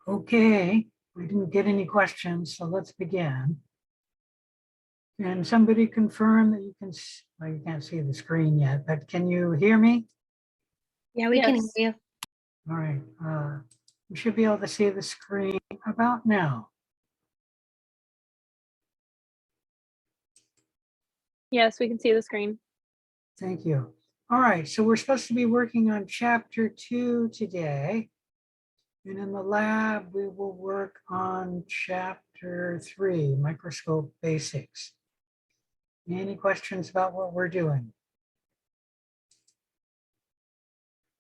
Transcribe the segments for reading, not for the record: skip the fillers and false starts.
Okay, we didn't get any questions, so let's begin. Can somebody confirm that you can, well, you can't see the screen yet, but can you hear me? Yeah, we can hear you. All right, we should be able to see the screen about now. Yes, we can see the screen. Thank you. All right, so we're supposed to be working on chapter 2 today. And in the lab, we will work on chapter 3, microscope basics. Any questions about what we're doing?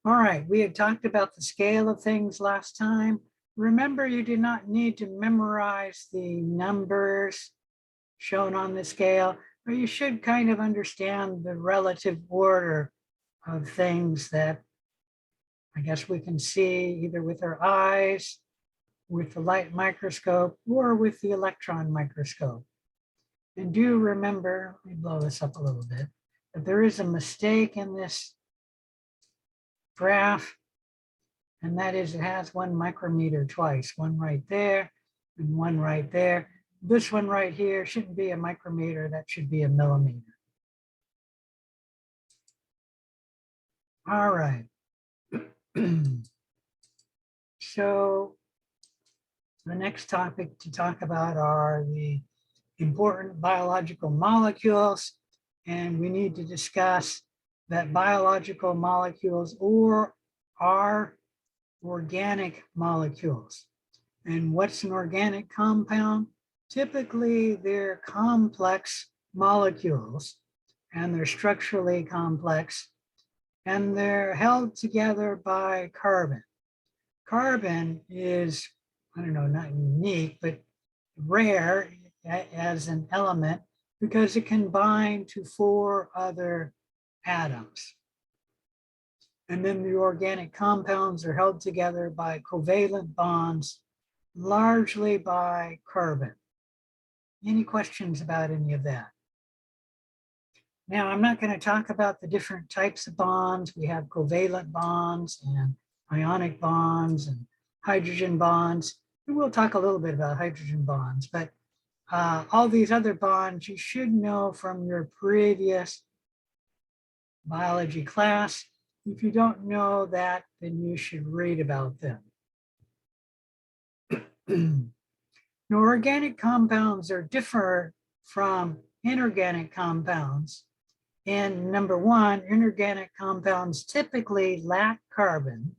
All right, we had talked about the scale of things last time. Remember, you do not need to memorize the numbers shown on the scale, but you should kind of understand the relative order of things that I guess we can see either with our eyes, with the light microscope, or with the electron microscope. And do remember, let me blow this up a little bit, that there is a mistake in this graph, and that is it has 1 micrometer twice, one right there and one right there. This one right here shouldn't be a micrometer, that should be a millimeter. All right. So the next topic to talk about are the important biological molecules, and we need to discuss that biological molecules are organic molecules. And what's an organic compound? Typically, they're complex molecules, and they're structurally complex, and they're held together by carbon. Carbon is, I don't know, not unique, but rare as an element because it can bind to 4 other atoms. And then the organic compounds are held together by covalent bonds, largely by carbon. Any questions about any of that? Now, I'm not going to talk about the different types of bonds. We have covalent bonds and ionic bonds and hydrogen bonds. And we'll talk a little bit about hydrogen bonds, but all these other bonds you should know from your previous biology class. If you don't know that, then you should read about them. Now, organic compounds are different from inorganic compounds. And number one, inorganic compounds typically lack carbon.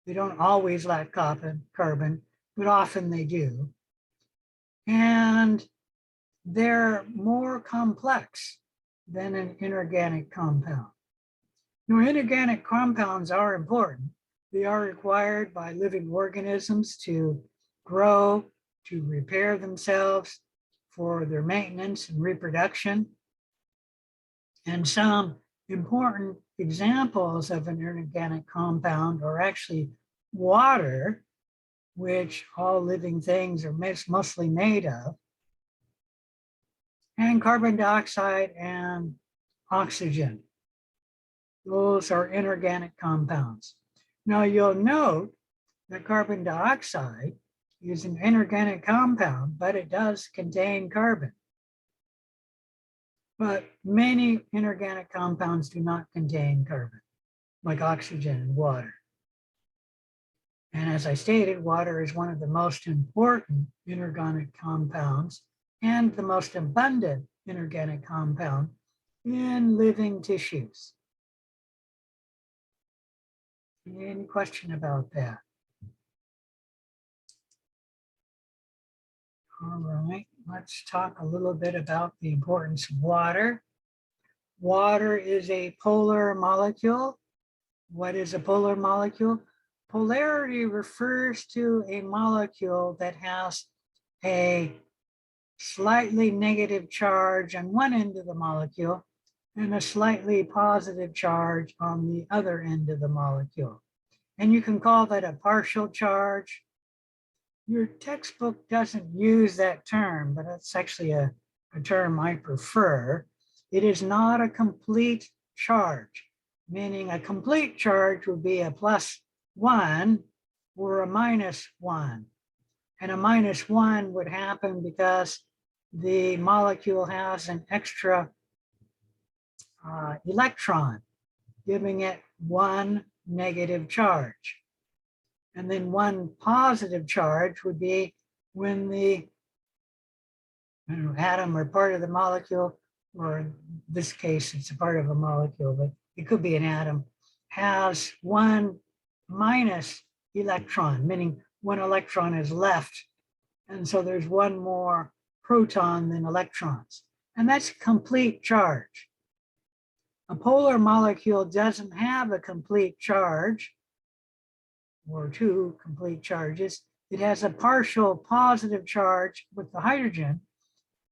They don't always lack carbon, but often they do. And they're more complex than an inorganic compound. Now, inorganic compounds are important. They are required by living organisms to grow, to repair themselves, for their maintenance and reproduction. And some important examples of an inorganic compound are actually water, which all living things are mostly made of, and carbon dioxide and oxygen. Those are inorganic compounds. Now you'll note that carbon dioxide is an inorganic compound, but it does contain carbon. But many inorganic compounds do not contain carbon, like oxygen and water. And as I stated, water is one of the most important inorganic compounds and the most abundant inorganic compound in living tissues. Any question about that? All right, let's talk a little bit about the importance of water. Water is a polar molecule. What is a polar molecule? Polarity refers to a molecule that has a slightly negative charge on one end of the molecule and a slightly positive charge on the other end of the molecule. And you can call that a partial charge. Your textbook doesn't use that term, but it's actually a term I prefer. It is not a complete charge, meaning a complete charge would be a +1, or a -1. And a -1 would happen because the molecule has an extra electron, giving it one negative charge. And then one positive charge would be when the atom or part of the molecule, or in this case, it's a part of a molecule, but it could be an atom, has one minus electron, meaning one electron is left. And so there's one more proton than electrons. And that's complete charge. A polar molecule doesn't have a complete charge or two complete charges. It has a partial positive charge with the hydrogen,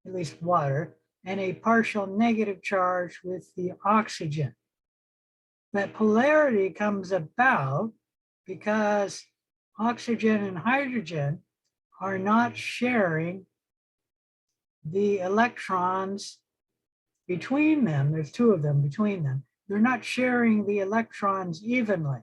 at least water, and a partial negative charge with the oxygen. That polarity comes about because oxygen and hydrogen are not sharing the electrons between them. There's two of them between them. They're not sharing the electrons evenly.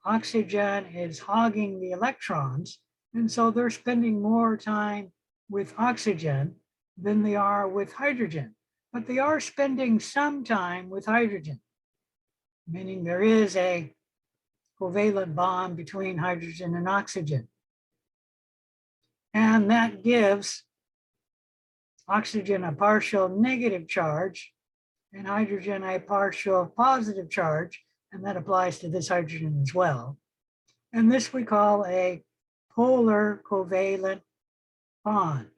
Oxygen is hogging the electrons, and so they're spending more time with oxygen than they are with hydrogen. But they are spending some time with hydrogen, meaning there is a covalent bond between hydrogen and oxygen. And that gives oxygen a partial negative charge and hydrogen a partial positive charge, and that applies to this hydrogen as well. And this we call a polar covalent bond.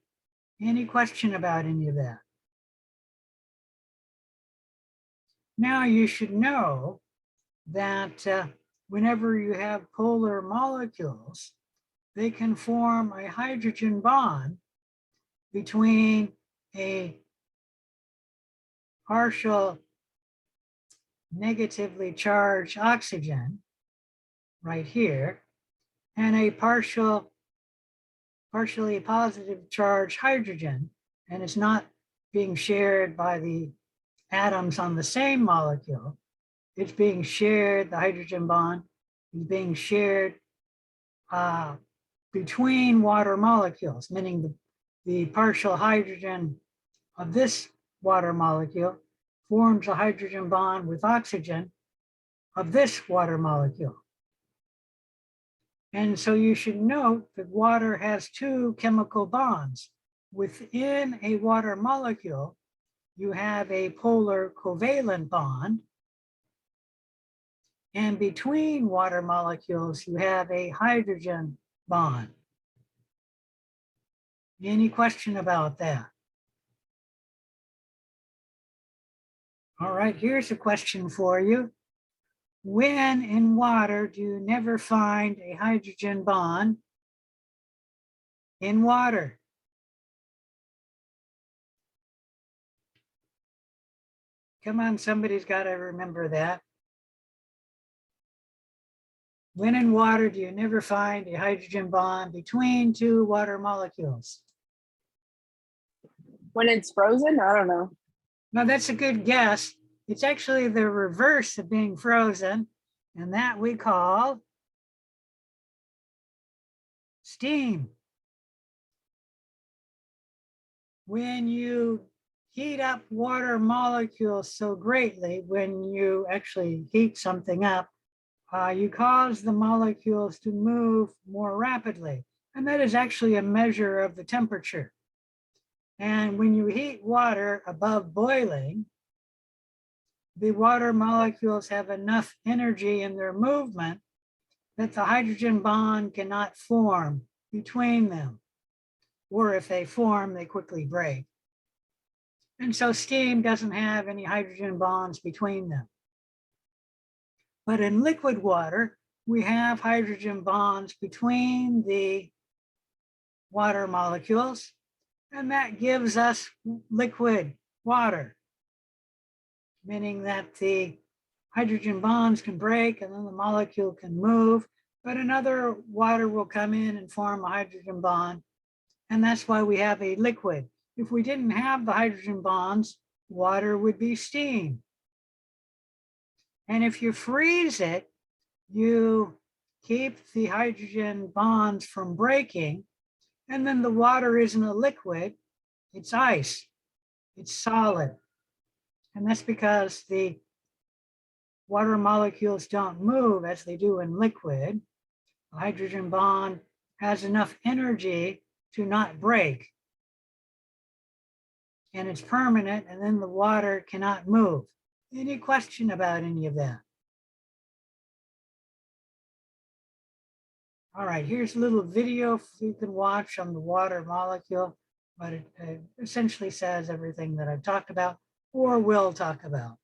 Any question about any of that? Now you should know that whenever you have polar molecules, they can form a hydrogen bond between a partial negatively charged oxygen right here and a partially positive charged hydrogen, and it's not being shared by the atoms on the same molecule. It's being shared, the hydrogen bond is being shared between water molecules, meaning the partial hydrogen of this water molecule forms a hydrogen bond with oxygen of this water molecule. And so you should note that water has two chemical bonds. Within a water molecule, you have a polar covalent bond. And between water molecules, you have a hydrogen bond. Any question about that? All right, here's a question for you. When in water do you never find a hydrogen bond in water? Come on, somebody's got to remember that. When in water do you never find a hydrogen bond between two water molecules? When it's frozen? I don't know. No, that's a good guess. It's actually the reverse of being frozen, and that we call steam. When you heat up water molecules so greatly, when you actually heat something up, you cause the molecules to move more rapidly. And that is actually a measure of the temperature. And when you heat water above boiling, the water molecules have enough energy in their movement that the hydrogen bond cannot form between them. Or if they form, they quickly break. And so steam doesn't have any hydrogen bonds between them. But in liquid water, we have hydrogen bonds between the water molecules, and that gives us liquid water, meaning that the hydrogen bonds can break and then the molecule can move, but another water will come in and form a hydrogen bond. And that's why we have a liquid. If we didn't have the hydrogen bonds, water would be steam. And if you freeze it, you keep the hydrogen bonds from breaking. And then the water isn't a liquid, it's ice, it's solid. And that's because the water molecules don't move as they do in liquid. The hydrogen bond has enough energy to not break. And it's permanent, and then the water cannot move. Any question about any of that? All right, here's a little video you can watch on the water molecule, but it essentially says everything that I've talked about or will talk about.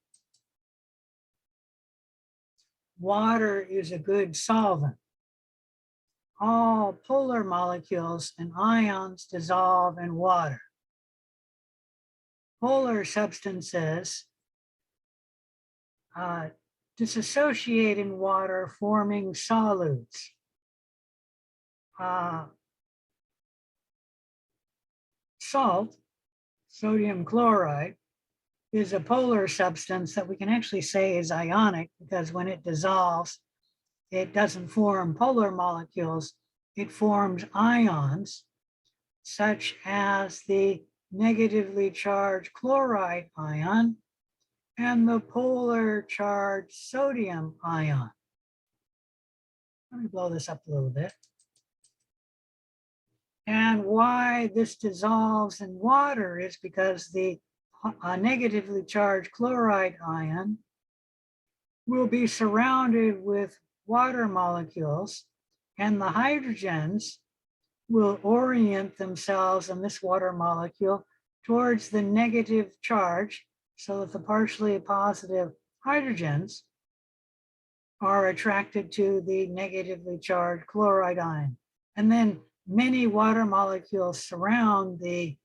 Water is a good solvent. All polar molecules and ions dissolve in water. Polar substances dissociate in water, forming solutes. Salt, sodium chloride, is a polar substance that we can actually say is ionic because when it dissolves, it doesn't form polar molecules, it forms ions, such as the negatively charged chloride ion and the polar charged sodium ion. Let me blow this up a little bit. And why this dissolves in water is because the negatively charged chloride ion will be surrounded with water molecules, and the hydrogens will orient themselves in this water molecule towards the negative charge so that the partially positive hydrogens are attracted to the negatively charged chloride ion. And then many water molecules surround the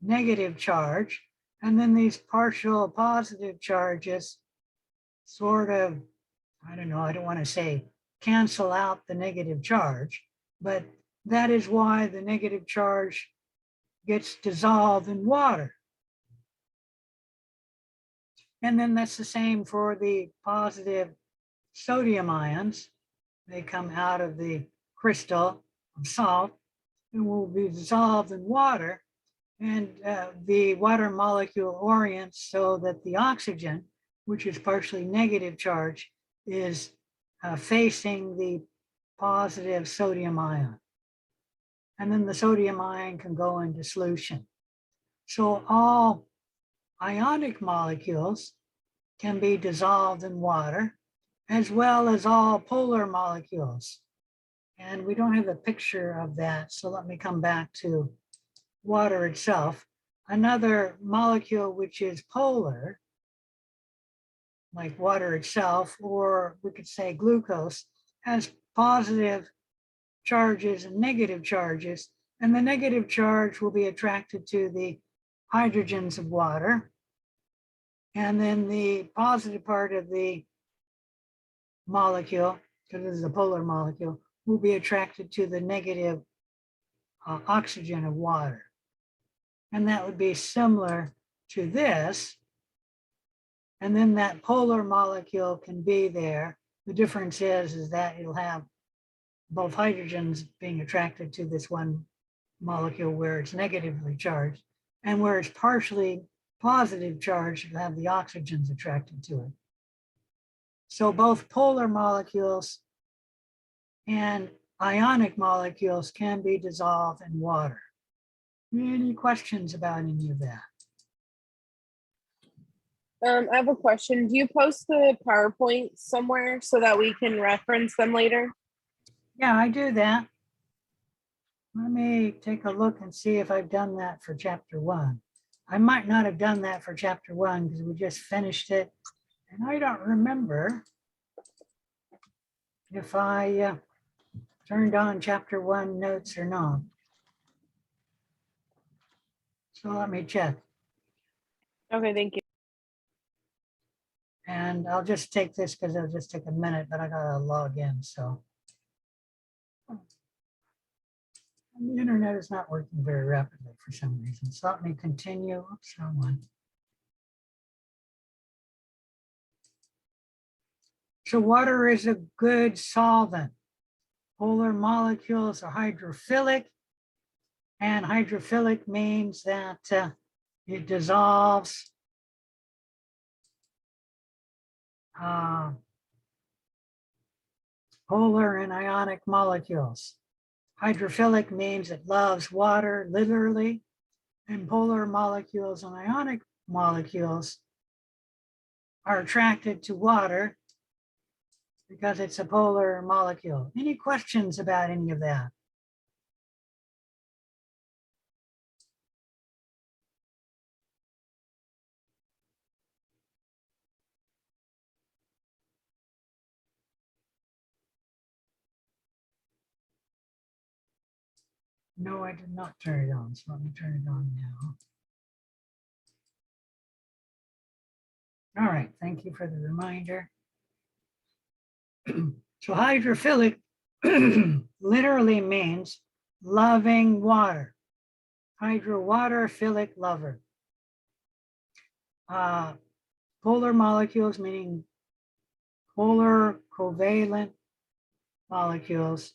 negative charge, and then these partial positive charges sort of, I don't know, I don't want to say cancel out the negative charge, but that is why the negative charge gets dissolved in water. And then that's the same for the positive sodium ions. They come out of the crystal of salt and will be dissolved in water. And the water molecule orients so that the oxygen, which is partially negative charge, is facing the positive sodium ion. And then the sodium ion can go into solution. So all ionic molecules can be dissolved in water, as well as all polar molecules. And we don't have a picture of that, so let me come back to water itself. Another molecule which is polar, like water itself, or we could say glucose, has positive charges and negative charges, and the negative charge will be attracted to the hydrogens of water. And then the positive part of the molecule, because this is a polar molecule, will be attracted to the negative oxygen of water. And that would be similar to this. And then that polar molecule can be there. The difference is that it'll have both hydrogens being attracted to this one molecule where it's negatively charged, and where it's partially positive charged, it'll have the oxygens attracted to it. So both polar molecules and ionic molecules can be dissolved in water. Any questions about any of that? I have a question. Do you post the PowerPoint somewhere so that we can reference them later? Yeah, I do that. Let me take a look and see if I've done that for chapter 1. I might not have done that for chapter 1 because we just finished it. And I don't remember if I turned on chapter 1 notes or not. So let me check. Okay, thank you. And I'll just take this because it'll just take a minute, but I gotta log in, so. The internet is not working very rapidly for some reason. So let me continue. Oops, wrong one. So water is a good solvent. Polar molecules are hydrophilic, and hydrophilic means that it dissolves polar and ionic molecules. Hydrophilic means it loves water, literally, and polar molecules and ionic molecules are attracted to water because it's a polar molecule. Any questions about any of that? No, I did not turn it on, so let me turn it on now. All right, thank you for the reminder. So hydrophilic literally means loving water. Hydro-water philic lover. Polar molecules, meaning polar covalent molecules,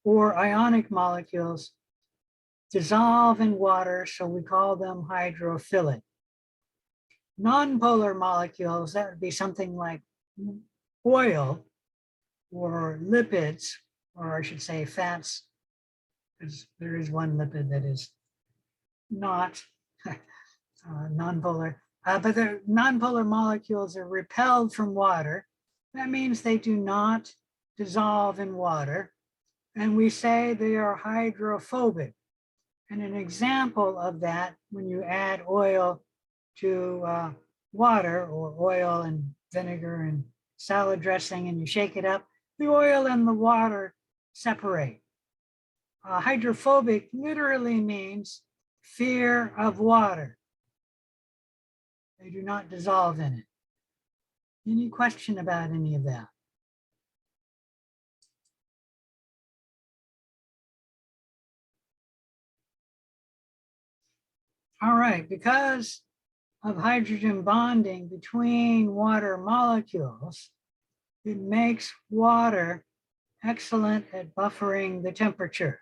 or ionic molecules, dissolve in water, so we call them hydrophilic. Non-polar molecules, that would be something like oil or lipids, or I should say fats, because there is one lipid that is not non-polar, but the non-polar molecules are repelled from water. That means they do not dissolve in water, and we say they are hydrophobic. And an example of that, when you add oil to water, or oil and vinegar and salad dressing, and you shake it up, the oil and the water separate. Hydrophobic literally means fear of water. They do not dissolve in it. Any question about any of that? All right, because of hydrogen bonding between water molecules, it makes water excellent at buffering the temperature.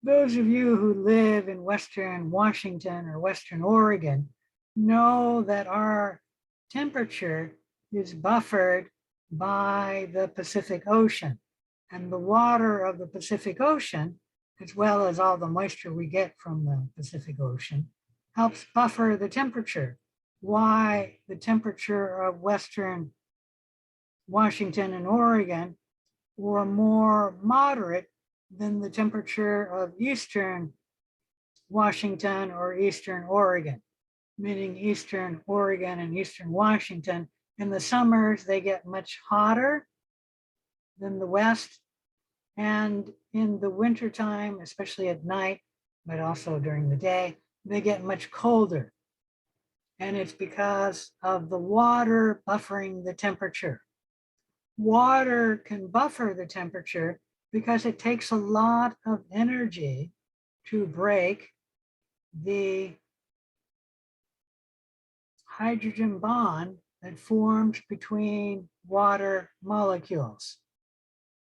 Those of you who live in Western Washington or Western Oregon know that our temperature is buffered by the Pacific Ocean, and the water of the Pacific Ocean, as well as all the moisture we get from the Pacific Ocean, helps buffer the temperature. Why the temperature of Western Washington and Oregon were more moderate than the temperature of Eastern Washington or Eastern Oregon, meaning Eastern Oregon and Eastern Washington. In the summers, they get much hotter than the West. And in the wintertime, especially at night, but also during the day, they get much colder. And it's because of the water buffering the temperature. Water can buffer the temperature because it takes a lot of energy to break the hydrogen bond that forms between water molecules.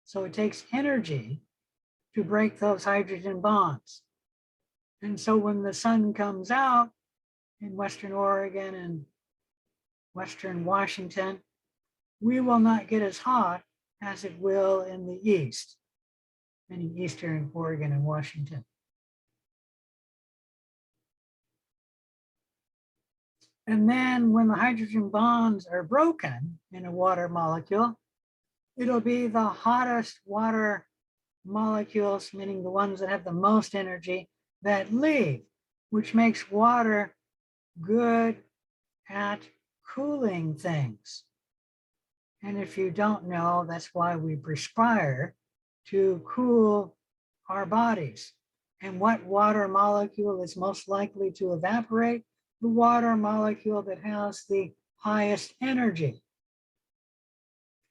So it takes energy to break those hydrogen bonds. And so when the sun comes out in Western Oregon and Western Washington, we will not get as hot as it will in the East, meaning Eastern Oregon and Washington. And then when the hydrogen bonds are broken in a water molecule, it'll be the hottest water molecules, meaning the ones that have the most energy, that leave, which makes water good at cooling things. And if you don't know, that's why we perspire, to cool our bodies. And what water molecule is most likely to evaporate? The water molecule that has the highest energy.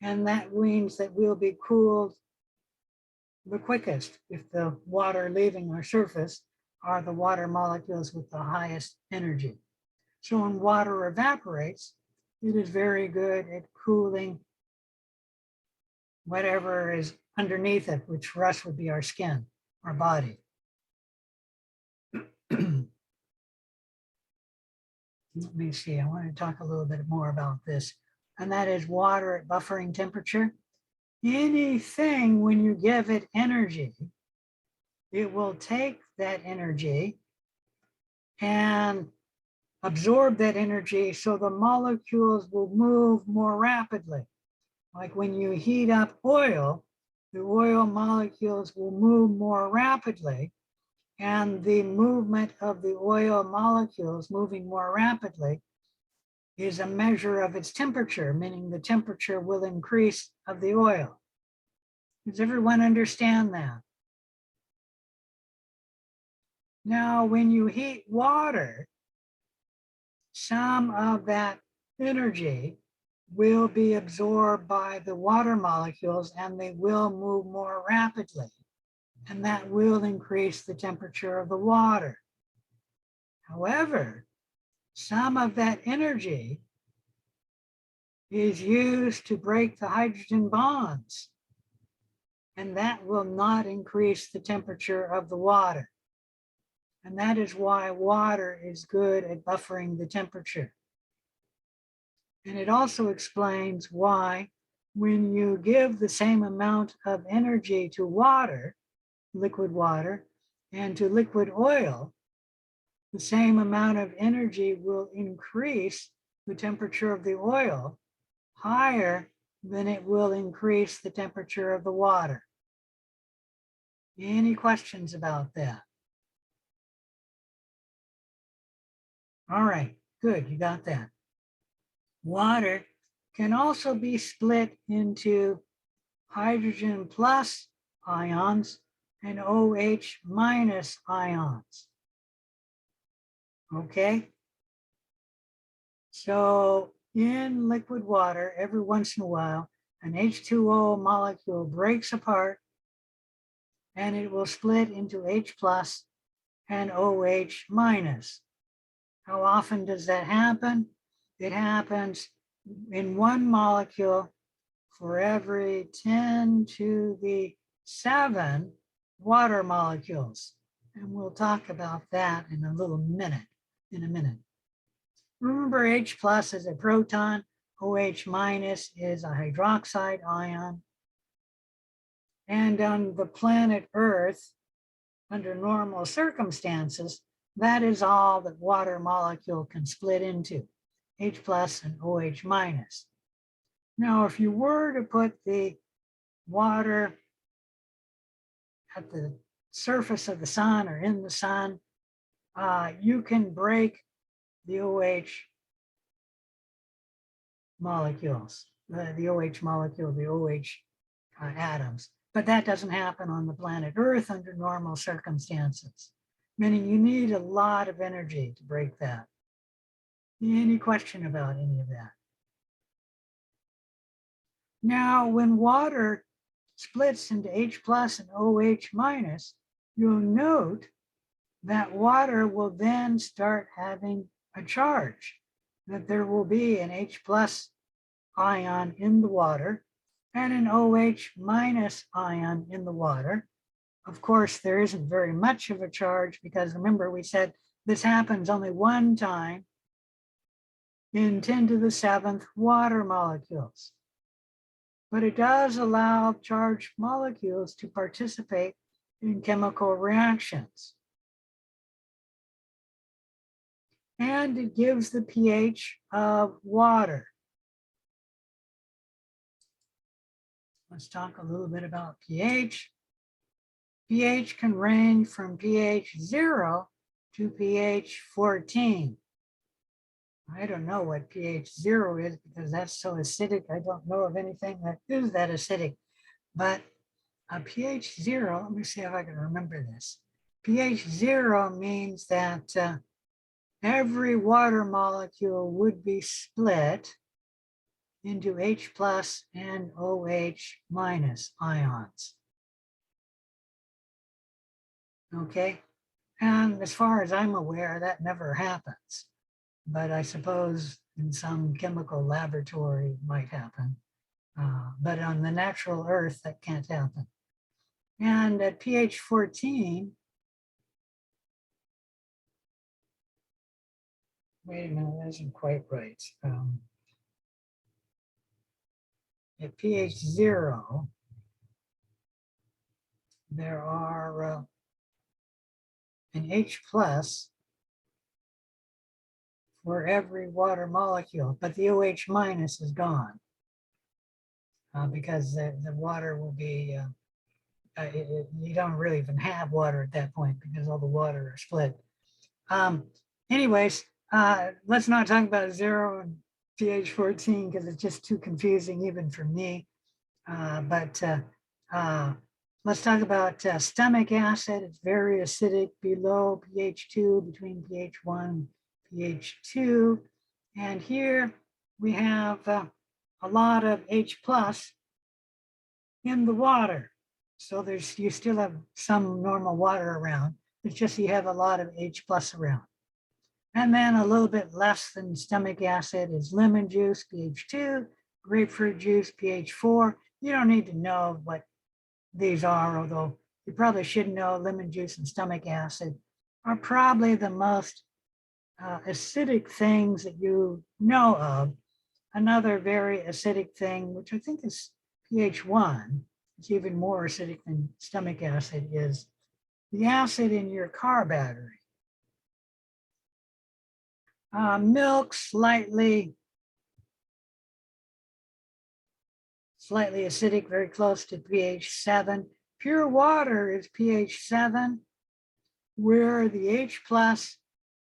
And that means that we'll be cooled the quickest if the water leaving our surface are the water molecules with the highest energy. So when water evaporates, it is very good at cooling whatever is underneath it, which for us would be our skin, our body. Let me see, I want to talk a little bit more about this, and that is water at buffering temperature. Anything, when you give it energy, it will take that energy and absorb that energy so the molecules will move more rapidly. Like when you heat up oil, the oil molecules will move more rapidly, and the movement of the oil molecules moving more rapidly is a measure of its temperature, meaning the temperature will increase of the oil. Does everyone understand that? Now, when you heat water, some of that energy will be absorbed by the water molecules and they will move more rapidly. And that will increase the temperature of the water. However, some of that energy is used to break the hydrogen bonds, and that will not increase the temperature of the water. And that is why water is good at buffering the temperature. And it also explains why when you give the same amount of energy to water, liquid water, and to liquid oil, the same amount of energy will increase the temperature of the oil higher than it will increase the temperature of the water. Any questions about that? All right, good, you got that. Water can also be split into hydrogen plus ions and OH minus ions. Okay? So in liquid water, every once in a while, an H2O molecule breaks apart and it will split into H plus and OH minus. How often does that happen? It happens in one molecule for every 10 to the 7 water molecules. And we'll talk about that in a minute. Remember, H plus is a proton, OH minus is a hydroxide ion. And on the planet Earth, under normal circumstances, that is all that water molecule can split into, H plus and OH minus. Now, if you were to put the water at the surface of the sun or in the sun, you can break the OH molecules, the OH molecule, the OH atoms. But that doesn't happen on the planet Earth under normal circumstances, meaning you need a lot of energy to break that. Any question about any of that? Now, when water splits into H plus and OH minus, you'll note that water will then start having a charge, that there will be an H plus ion in the water and an OH minus ion in the water. Of course, there isn't very much of a charge because remember we said this happens only one time in 10 to the 7th water molecules. But it does allow charged molecules to participate in chemical reactions. And it gives the pH of water. Let's talk a little bit about pH. pH can range from pH 0 to pH 14. I don't know what pH 0 is because that's so acidic. I don't know of anything that is that acidic. But a pH 0, let me see if I can remember this. pH 0 means that every water molecule would be split into H plus and OH minus ions. Okay, and as far as I'm aware, that never happens. But I suppose in some chemical laboratory it might happen. But on the natural earth, that can't happen. And at pH 14, wait a minute, that isn't quite right. At pH 0, there are an H plus for every water molecule, but the OH minus is gone because the water will be, you don't really even have water at that point because all the water are split. Anyways, let's not talk about 0 and pH 14 because it's just too confusing even for me. But let's talk about stomach acid. It's very acidic below pH 2, between pH 1 and pH 2. And here we have a lot of H plus in the water. So you still have some normal water around. It's just you have a lot of H plus around. And then a little bit less than stomach acid is lemon juice, pH 2, grapefruit juice, pH 4. You don't need to know what these are, although you probably should know lemon juice and stomach acid are probably the most acidic things that you know of. Another very acidic thing, which I think is pH 1, it's even more acidic than stomach acid, is the acid in your car battery. Milk, slightly acidic, very close to pH 7. Pure water is pH 7, where the H plus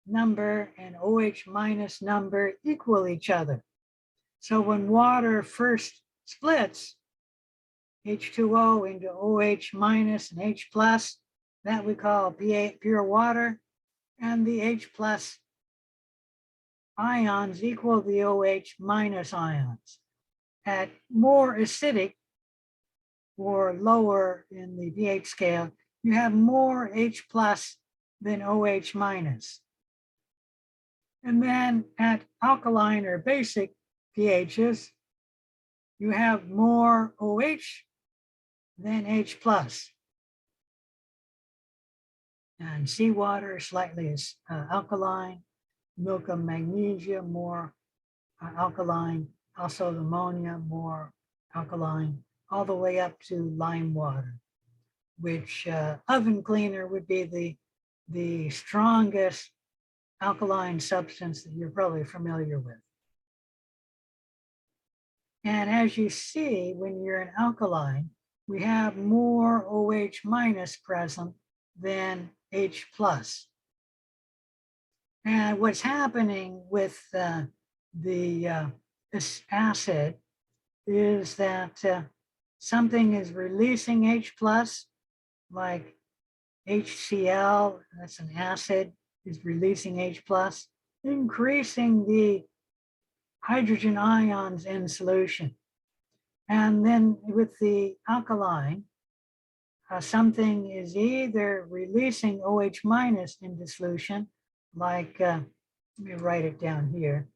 number and OH minus number equal each other. So when water first splits, H2O into OH minus and H plus, that we call pure water, and the H plus ions equal the OH minus ions. At more acidic or lower in the pH scale, you have more H plus than OH minus. And then at alkaline or basic pHs, you have more OH than H plus. And seawater is slightly alkaline, milk of magnesia more alkaline, also ammonia more alkaline, all the way up to lime water, which oven cleaner would be the strongest alkaline substance that you're probably familiar with. And as you see, when you're an alkaline, we have more OH minus present than H plus. And what's happening with this acid is that something is releasing H plus, like HCl, that's an acid, is releasing H plus, increasing the hydrogen ions in solution. And then with the alkaline, something is either releasing OH minus into solution, like, let me write it down here.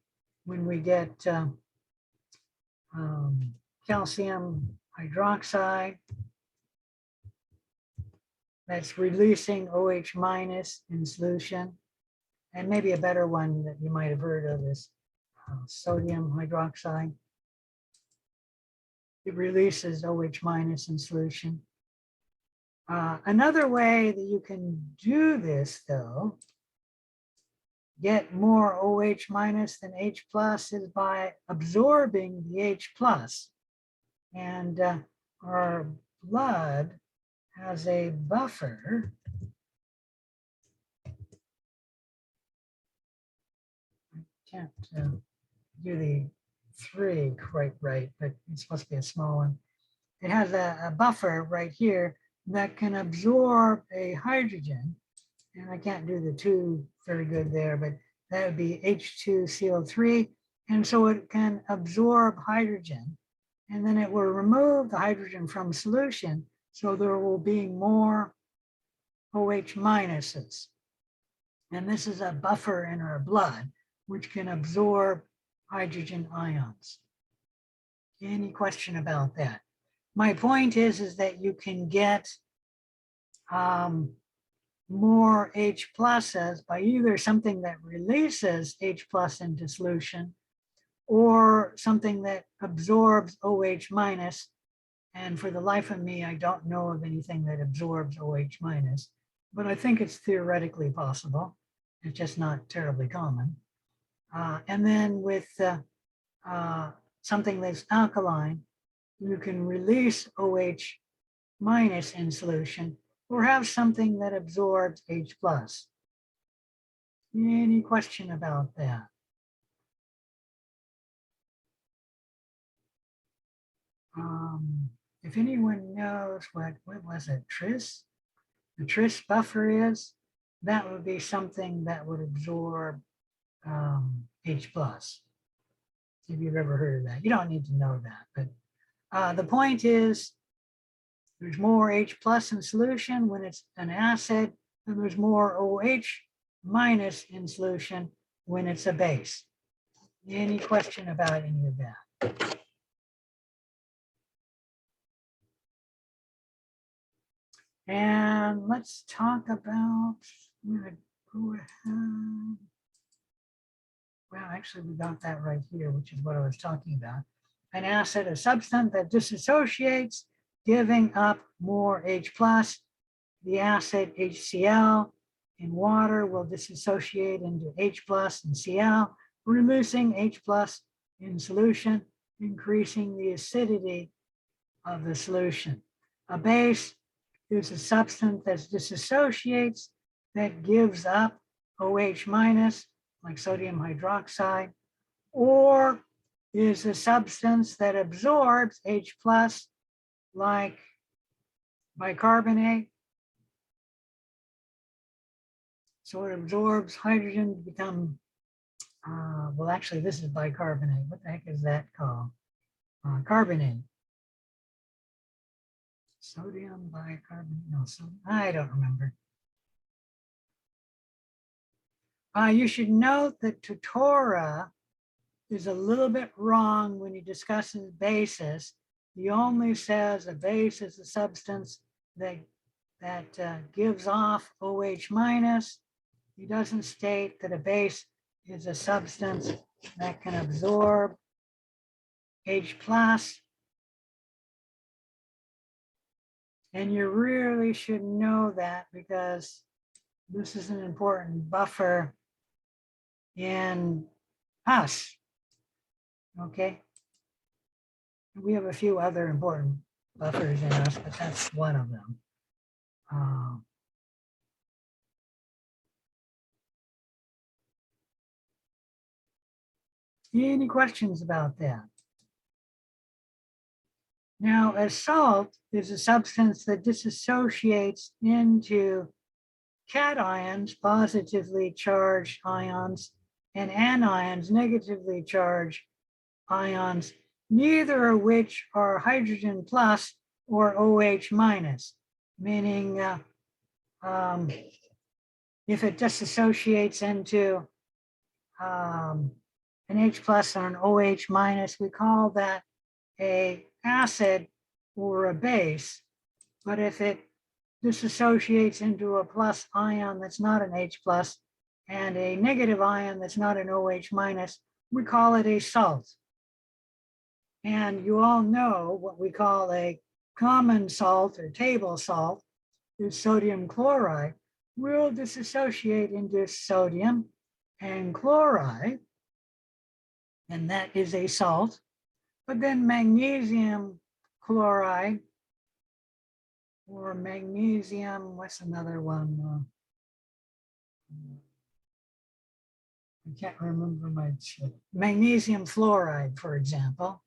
When we get calcium hydroxide, that's releasing OH minus in solution. And maybe a better one that you might have heard of is sodium hydroxide. It releases OH minus in solution. Another way that you can do this, though, get more OH minus than H plus, is by absorbing the H plus. And our blood has a buffer. I can't do the 3 quite right, but it's supposed to be a small one. It has a buffer right here that can absorb a hydrogen. And I can't do the 2 very good there, but that would be H2CO3. And so it can absorb hydrogen, and then it will remove the hydrogen from solution. So there will be more OH minuses. And this is a buffer in our blood, which can absorb hydrogen ions. Any question about that? My point is that you can get more H pluses by either something that releases H plus into solution or something that absorbs OH minus. And for the life of me, I don't know of anything that absorbs OH minus, but I think it's theoretically possible. It's just not terribly common. And then with something that's alkaline, you can release OH minus in solution or have something that absorbs H plus. Any question about that? If anyone knows what was it, tris? The tris buffer is, that would be something that would absorb H plus. If you've ever heard of that, you don't need to know that, but the point is there's more H plus in solution when it's an acid, and there's more OH minus in solution when it's a base. Any question about any of that? And let's talk about, I'm gonna go ahead. Well, actually, we got that right here, which is what I was talking about. An acid, a substance that dissociates, giving up more H plus. The acid HCl in water will dissociate into H plus and Cl, releasing H plus in solution, increasing the acidity of the solution. A base is a substance that dissociates, that gives up OH minus, like sodium hydroxide, or is a substance that absorbs H plus, like bicarbonate. So it absorbs hydrogen to become, well, actually, this is bicarbonate. What the heck is that called? Carbonate. Sodium bicarbonate, no, so I don't remember. You should note that tutora is a little bit wrong when he discusses bases. He only says a base is a substance that gives off OH minus. He doesn't state that a base is a substance that can absorb H plus. And you really should know that because this is an important buffer in us, okay? We have a few other important buffers in us, but that's one of them. Any questions about that? Now, a salt is a substance that dissociates into cations, positively charged ions, and anions, negatively charged ions, neither of which are hydrogen plus or OH minus, meaning if it dissociates into an H plus or an OH minus, we call that a acid or a base. But if it dissociates into a plus ion that's not an H plus and a negative ion that's not an OH minus, we call it a salt. And you all know what we call a common salt or table salt is sodium chloride. Will dissociate into sodium and chloride, and that is a salt. But then magnesium chloride or magnesium, what's another one? I can't remember magnesium fluoride, for example,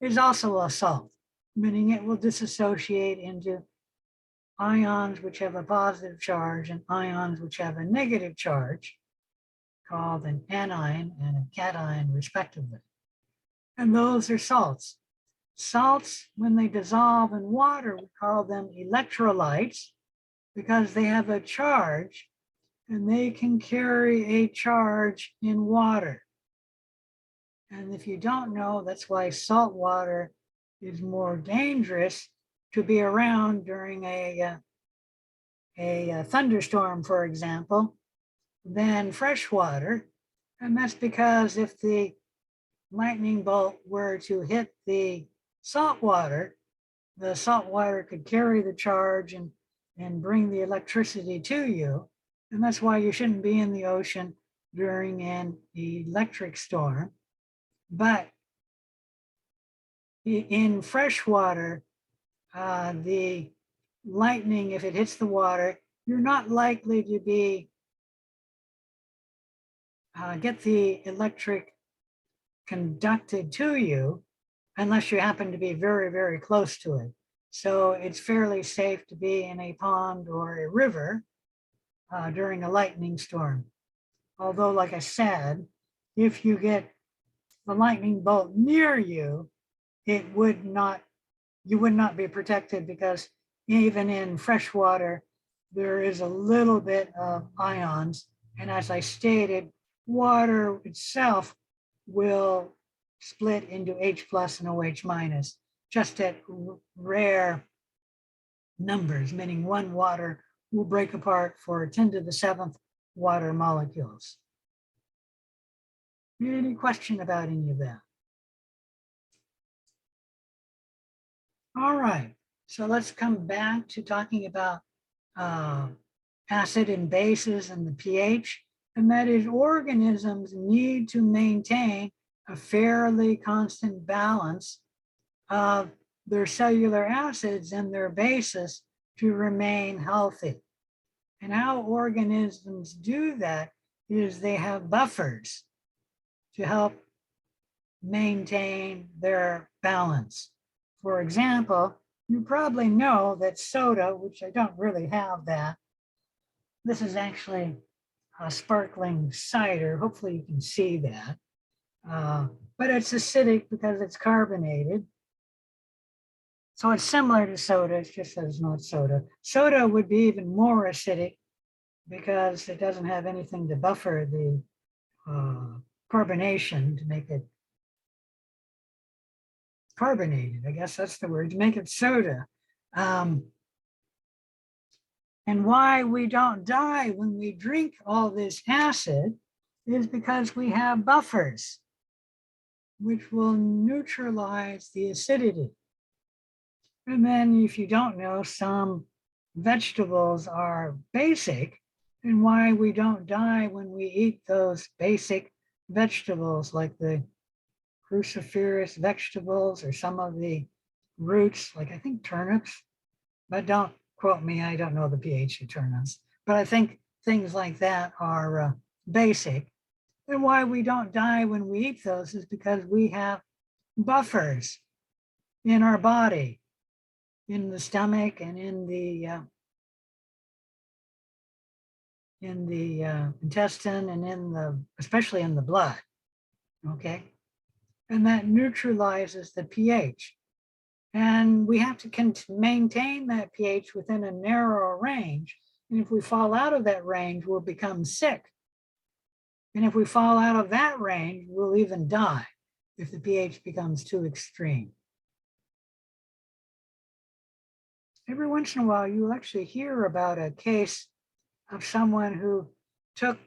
is also a salt, meaning it will dissociate into ions which have a positive charge and ions which have a negative charge, called an anion and a cation, respectively. And those are salts. Salts, when they dissolve in water, we call them electrolytes because they have a charge and they can carry a charge in water. And if you don't know, that's why salt water is more dangerous to be around during a thunderstorm, for example, than fresh water. And that's because if the lightning bolt were to hit the salt water could carry the charge and bring the electricity to you. And that's why you shouldn't be in the ocean during an electric storm. But in fresh water, the lightning, if it hits the water, you're not likely to be get the electric conducted to you unless you happen to be very, very close to it. So it's fairly safe to be in a pond or a river during a lightning storm. Although, like I said, if you get the lightning bolt near you, you would not be protected, because even in fresh water, there is a little bit of ions. And as I stated, water itself will split into H plus and OH minus, just at rare numbers, meaning one water will break apart for 10 to the 7th water molecules. Any question about any of that? All right, so let's come back to talking about acid and bases and the pH, and that is organisms need to maintain a fairly constant balance of their cellular acids and their bases to remain healthy. And how organisms do that is they have buffers to help maintain their balance. For example, you probably know that soda, which I don't really have that, this is actually a sparkling cider. Hopefully you can see that. But it's acidic because it's carbonated. So it's similar to soda, it's just that it's not soda. Soda would be even more acidic because it doesn't have anything to buffer the carbonation to make it carbonated. I guess that's the word, to make it soda. And why we don't die when we drink all this acid is because we have buffers, which will neutralize the acidity. And then if you don't know, some vegetables are basic, and why we don't die when we eat those basic vegetables, like the cruciferous vegetables or some of the roots, like I think turnips, but don't quote me, I don't know the pH of turnips, but I think things like that are basic. And why we don't die when we eat those is because we have buffers in our body, in the stomach and in the intestine and especially in the blood, okay? And that neutralizes the pH. And we have to maintain that pH within a narrow range. And if we fall out of that range, we'll become sick. And if we fall out of that range, we'll even die if the pH becomes too extreme. Every once in a while, you'll actually hear about a case of someone who took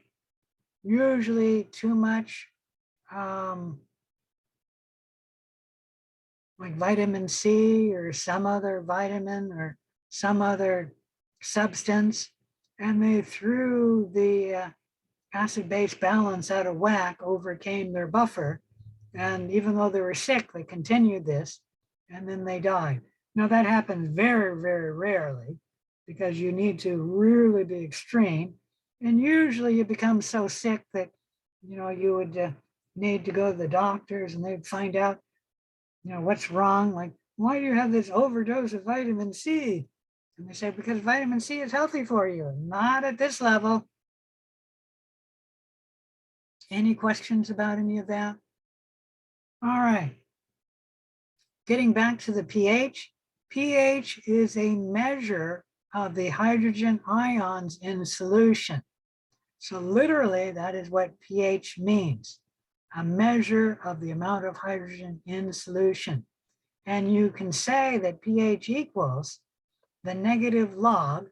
usually too much like vitamin C or some other vitamin or some other substance, and they threw the acid-base balance out of whack, overcame their buffer, and even though they were sick, they continued this, and then they died. Now that happens very, very rarely, because you need to really be extreme, and usually you become so sick that you would need to go to the doctors, and they'd find out what's wrong, like, why do you have this overdose of vitamin C? And they say, because vitamin C is healthy for you. Not at this level. Any questions about any of that? All right. Getting back to the pH. pH is a measure of the hydrogen ions in solution. So literally, that is what pH means. a measure of the amount of hydrogen in solution. And you can say that pH equals the negative log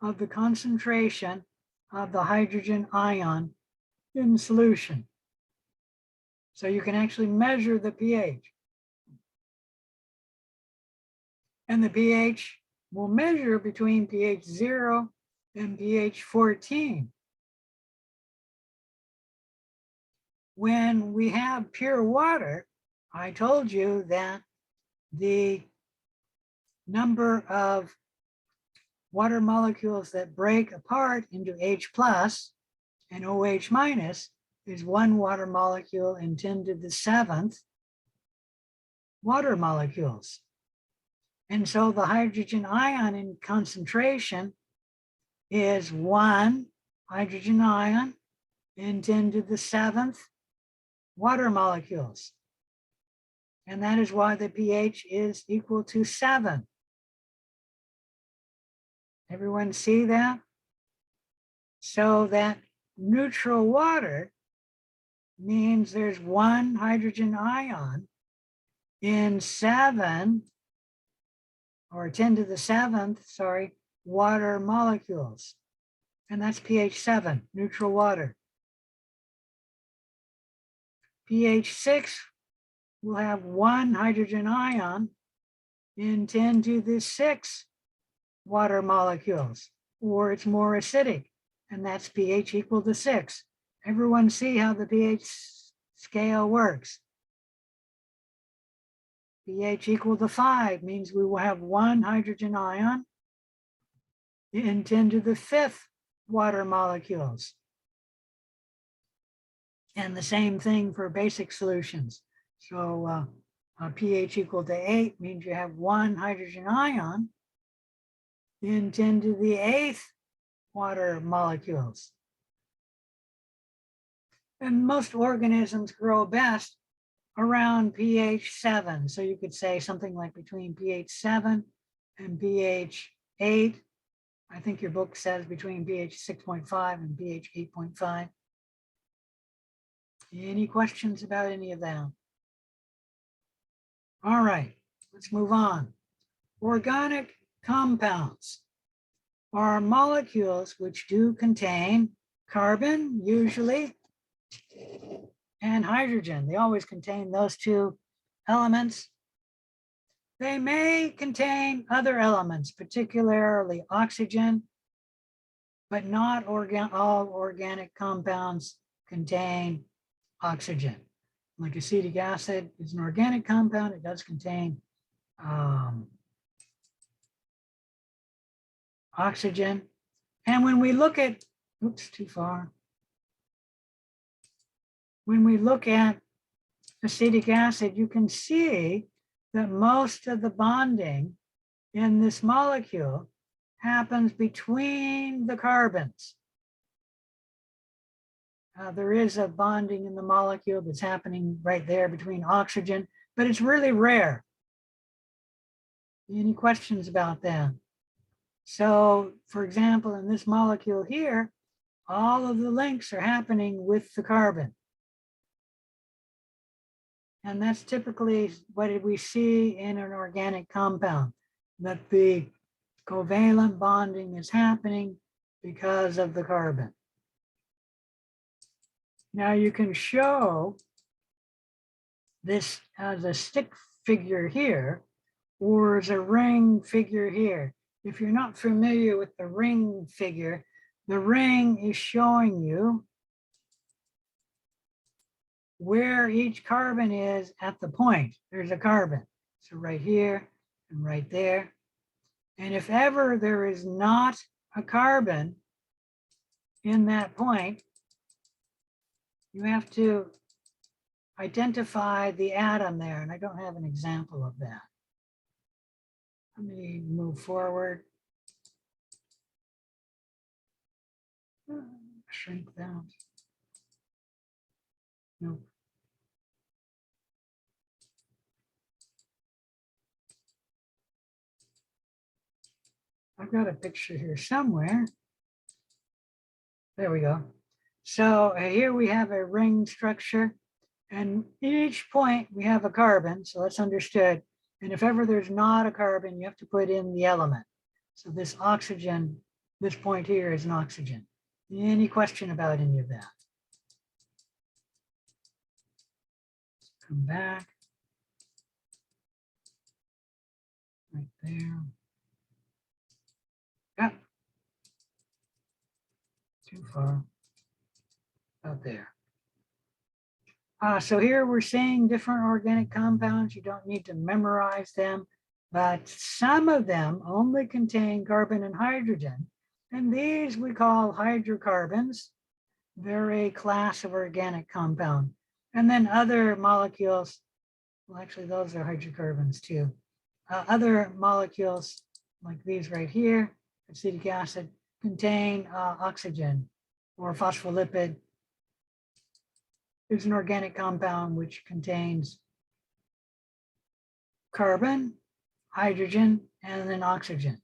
of the concentration of the hydrogen ion in solution. So you can actually measure the pH. And the pH will measure between pH 0 and pH 14. When we have pure water, I told you that the number of water molecules that break apart into H plus and OH minus is 1 water molecule in 10 to the 7th water molecules. And so the hydrogen ion in concentration is 1 hydrogen ion in 10 to the 7th water molecules. And that is why the pH is equal to 7. Everyone see that? So that neutral water means there's 1 hydrogen ion in 7 or 10 to the 7th, sorry, water molecules. And that's pH 7, neutral water. pH 6 will have 1 hydrogen ion in 10 to the 6 water molecules, or it's more acidic, and that's pH equal to 6. Everyone see how the pH scale works? pH equal to 5 means we will have 1 hydrogen ion in 10 to the 5th water molecules. And the same thing for basic solutions. So pH equal to 8 means you have 1 hydrogen ion in 10 to the 8th water molecules. And most organisms grow best around pH 7. So you could say something like between pH 7 and pH 8. I think your book says between pH 6.5 and pH 8.5. Any questions about any of that? All right, let's move on. Organic compounds are molecules which do contain carbon, usually, and hydrogen. They always contain those two elements. They may contain other elements, particularly oxygen, but not all organic compounds contain oxygen. Like acetic acid is an organic compound. It does contain oxygen. And when we look at, oops, too far. When we look at acetic acid, you can see that most of the bonding in this molecule happens between the carbons. There is a bonding in the molecule that's happening right there between oxygen, but it's really rare. Any questions about that? So, for example, in this molecule here, all of the links are happening with the carbon. And that's typically what we see in an organic compound, that the covalent bonding is happening because of the carbon. Now you can show this as a stick figure here, or as a ring figure here. If you're not familiar with the ring figure, the ring is showing you where each carbon is at the point. There's a carbon. So right here and right there. And if ever there is not a carbon in that point, you have to identify the atom there. And I don't have an example of that. Let me move forward. Shrink that. Nope. I've got a picture here somewhere. There we go. So here we have a ring structure. And in each point, we have a carbon, so that's understood. And if ever there's not a carbon, you have to put in the element. So this oxygen, this point here is an oxygen. Any question about any of that? Come back. Right there. Yeah. Too far. Out there. So here we're seeing different organic compounds. You don't need to memorize them, but some of them only contain carbon and hydrogen. And these we call hydrocarbons. They're a class of organic compound. And then other molecules, well, actually those are hydrocarbons too. Other molecules like these right here, acetic acid, contain oxygen or phospholipid. Is an organic compound which contains carbon, hydrogen, and then oxygen.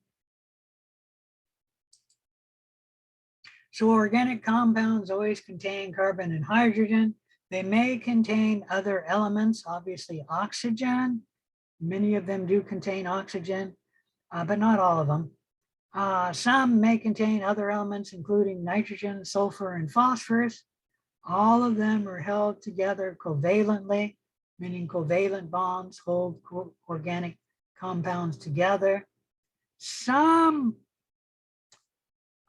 So organic compounds always contain carbon and hydrogen. They may contain other elements, obviously oxygen. Many of them do contain oxygen, but not all of them. Some may contain other elements, including nitrogen, sulfur, and phosphorus. All of them are held together covalently, meaning covalent bonds hold organic compounds together. Some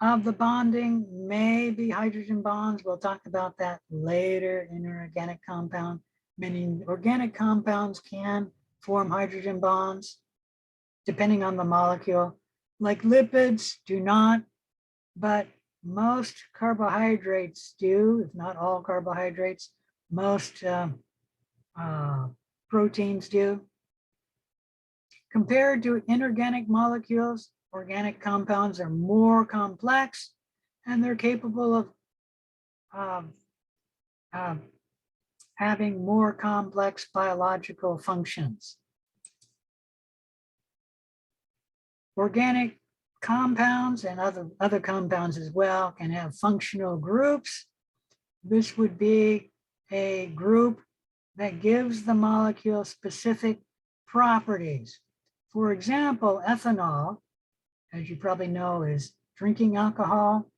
of the bonding may be hydrogen bonds. We'll talk about that later in an organic compound, meaning organic compounds can form hydrogen bonds depending on the molecule. Like lipids do not, but most carbohydrates do, if not all carbohydrates. Most proteins do. Compared to inorganic molecules, organic compounds are more complex and they're capable of having more complex biological functions. Organic compounds and other compounds as well can have functional groups. This would be a group that gives the molecule specific properties. For example, ethanol, as you probably know, is drinking alcohol,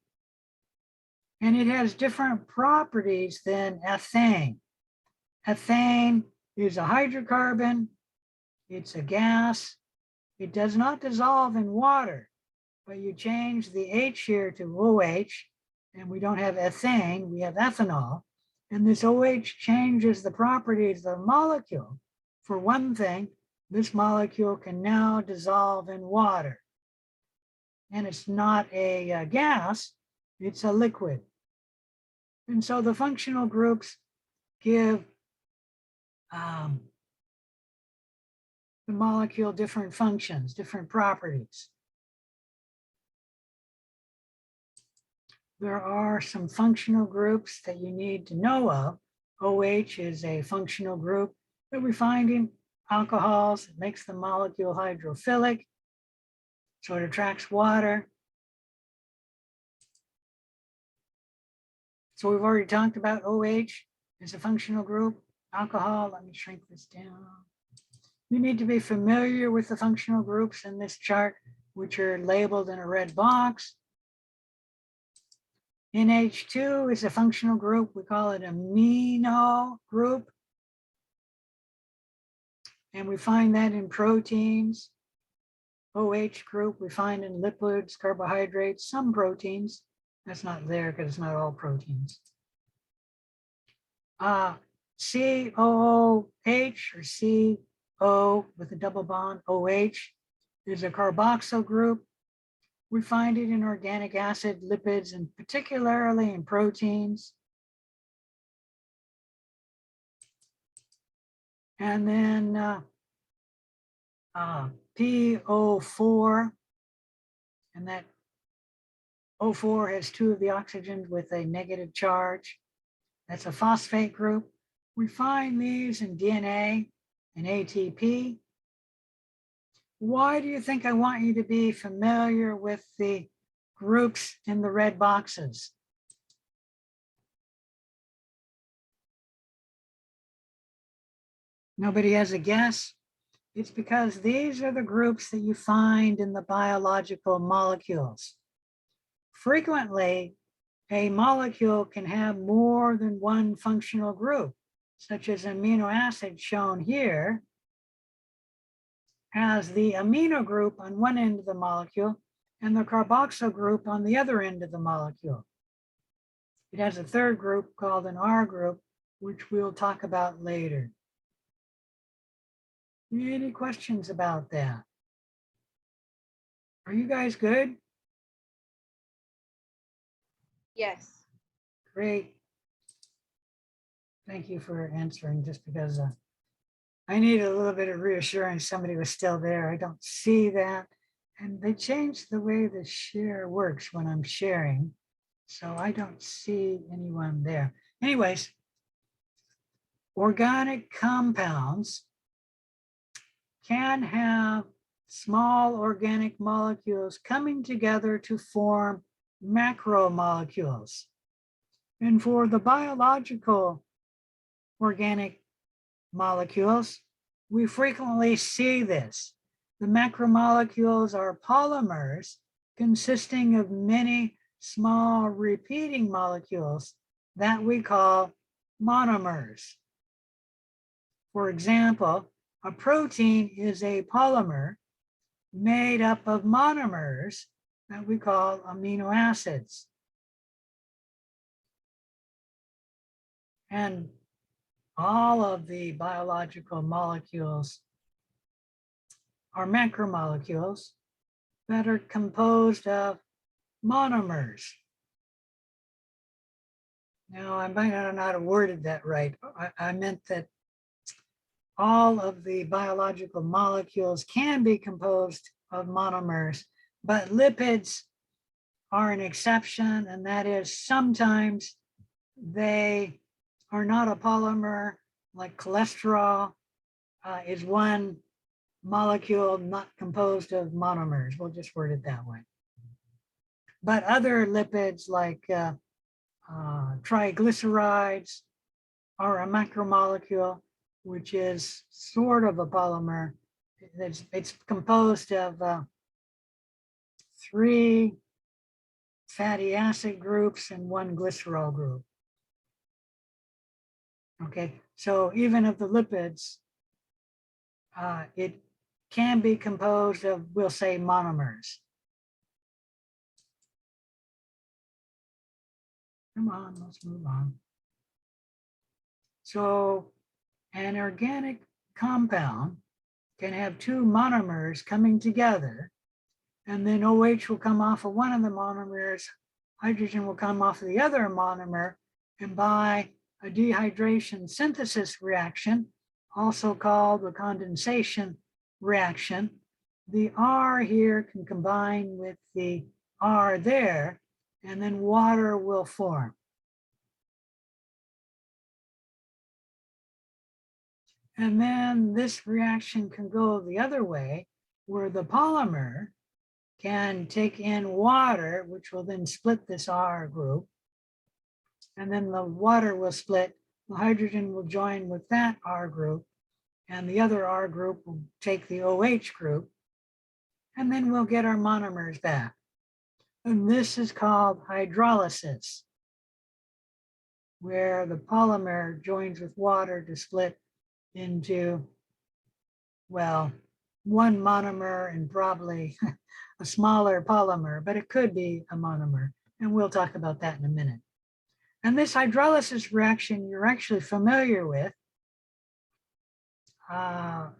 and it has different properties than ethane. Ethane is a hydrocarbon, it's a gas, it does not dissolve in water, but you change the H here to OH, and we don't have ethane, we have ethanol. And this OH changes the properties of the molecule. For one thing, this molecule can now dissolve in water. And it's not a gas, it's a liquid. And so the functional groups give the molecule different functions, different properties. There are some functional groups that you need to know of. OH is a functional group that we find in alcohols. It makes the molecule hydrophilic, so it attracts water. So we've already talked about OH as a functional group. Alcohol, let me shrink this down. You need to be familiar with the functional groups in this chart, which are labeled in a red box. NH2 is a functional group. We call it amino group. And we find that in proteins. OH group we find in lipids, carbohydrates, some proteins. That's not there because it's not all proteins. COOH or CO with a double bond, OH, is a carboxyl group. We find it in organic acid, lipids, and particularly in proteins. And then PO4, and that O4 has two of the oxygens with a negative charge. That's a phosphate group. We find these in DNA and ATP. Why do you think I want you to be familiar with the groups in the red boxes? Nobody has a guess? It's because these are the groups that you find in the biological molecules. Frequently, a molecule can have more than one functional group, such as amino acid shown here has the amino group on one end of the molecule and the carboxyl group on the other end of the molecule. It has a third group called an R group, which we'll talk about later. Any questions about that? Are you guys good? Yes. Great. Thank you for answering, just because I need a little bit of reassurance somebody was still there. I don't see that. And they changed the way the share works when I'm sharing. So I don't see anyone there. Anyways, organic compounds can have small organic molecules coming together to form macromolecules. And for the biological organic molecules, we frequently see this. The macromolecules are polymers consisting of many small repeating molecules that we call monomers. For example, a protein is a polymer made up of monomers that we call amino acids. And all of the biological molecules are macromolecules that are composed of monomers. Now, I might not have worded that right. I meant that all of the biological molecules can be composed of monomers, but lipids are an exception, and that is sometimes they are not a polymer, like cholesterol is one molecule not composed of monomers. We'll just word it that way. But other lipids like triglycerides are a macromolecule, which is sort of a polymer. It's composed of 3 fatty acid groups and 1 glycerol group. Okay, so even of the lipids, it can be composed of, we'll say, monomers. Come on, let's move on. So an organic compound can have 2 monomers coming together, and then OH will come off of one of the monomers, hydrogen will come off of the other monomer, and by a dehydration synthesis reaction, also called the condensation reaction, the R here can combine with the R there, and then water will form. And then this reaction can go the other way, where the polymer can take in water, which will then split this R group. And then the water will split, the hydrogen will join with that R group, and the other R group will take the OH group, and then we'll get our monomers back. And this is called hydrolysis, where the polymer joins with water to split into, well, one monomer and probably a smaller polymer, but it could be a monomer. And we'll talk about that in a minute. And this hydrolysis reaction you're actually familiar with.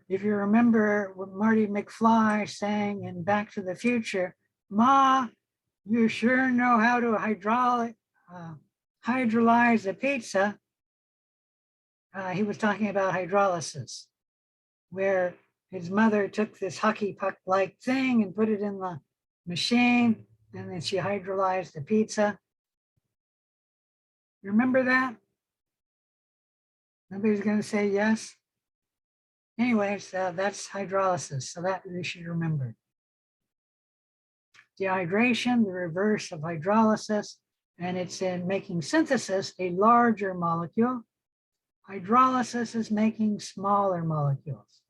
If you remember what Marty McFly sang in Back to the Future, "Ma, you sure know how to hydrolyze a pizza." He was talking about hydrolysis, where his mother took this hockey puck-like thing and put it in the machine, and then she hydrolyzed the pizza. You remember that? Nobody's going to say yes. Anyways, that's hydrolysis, so that you should remember. Dehydration, the reverse of hydrolysis, and it's in making synthesis a larger molecule. Hydrolysis is making smaller molecules.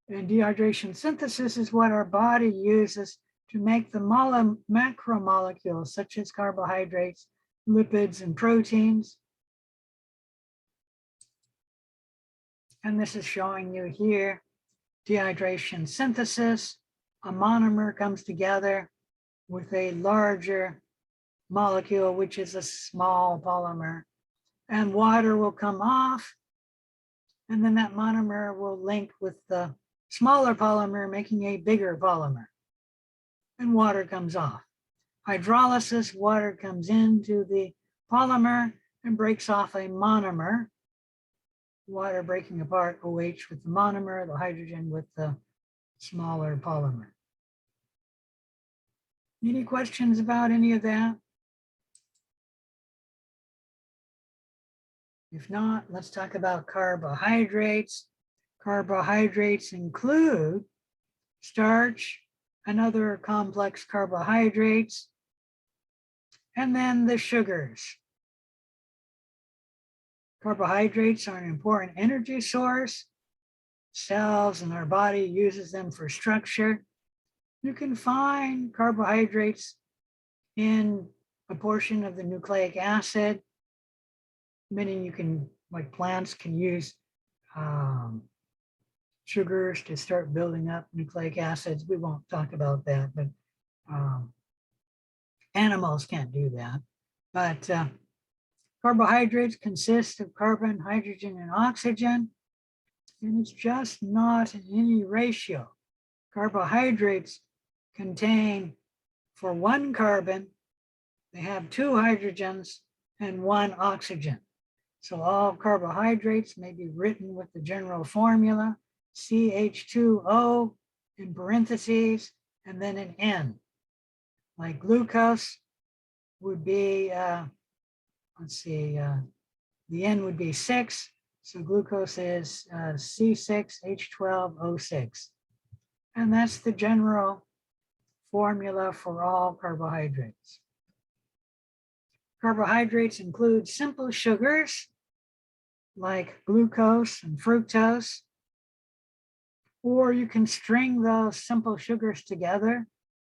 And dehydration synthesis is what our body uses to make the macromolecules such as carbohydrates, lipids, and proteins. And this is showing you here, dehydration synthesis. A monomer comes together with a larger molecule, which is a small polymer, and water will come off. And then that monomer will link with the smaller polymer, making a bigger polymer, and water comes off. Hydrolysis, water comes into the polymer and breaks off a monomer. Water breaking apart OH with the monomer, the hydrogen with the smaller polymer. Any questions about any of that? If not, let's talk about carbohydrates. Carbohydrates include starch and other complex carbohydrates, and then the sugars. Carbohydrates are an important energy source. Cells in our body uses them for structure. You can find carbohydrates in a portion of the nucleic acid, meaning you can, like plants can use sugars to start building up nucleic acids. We won't talk about that, but animals can't do that. But carbohydrates consist of carbon, hydrogen, and oxygen, and it's just not in any ratio. Carbohydrates contain, for one carbon, they have 2 hydrogens and 1 oxygen. So all carbohydrates may be written with the general formula, CH2O in parentheses, and then an N. Like glucose would be, let's see, the N would be 6. So glucose is C6H12O6. And that's the general formula for all carbohydrates. Carbohydrates include simple sugars like glucose and fructose, or you can string those simple sugars together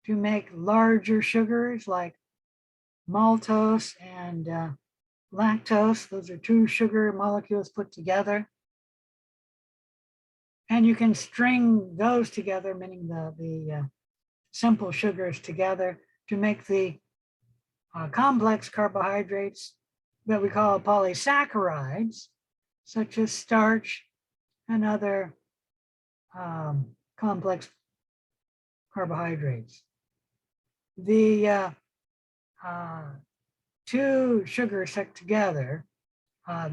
to make larger sugars like maltose and lactose. Those are 2 sugar molecules put together. And you can string those together, meaning the simple sugars together, to make the complex carbohydrates that we call polysaccharides, such as starch and other complex carbohydrates. The 2 sugars stuck together,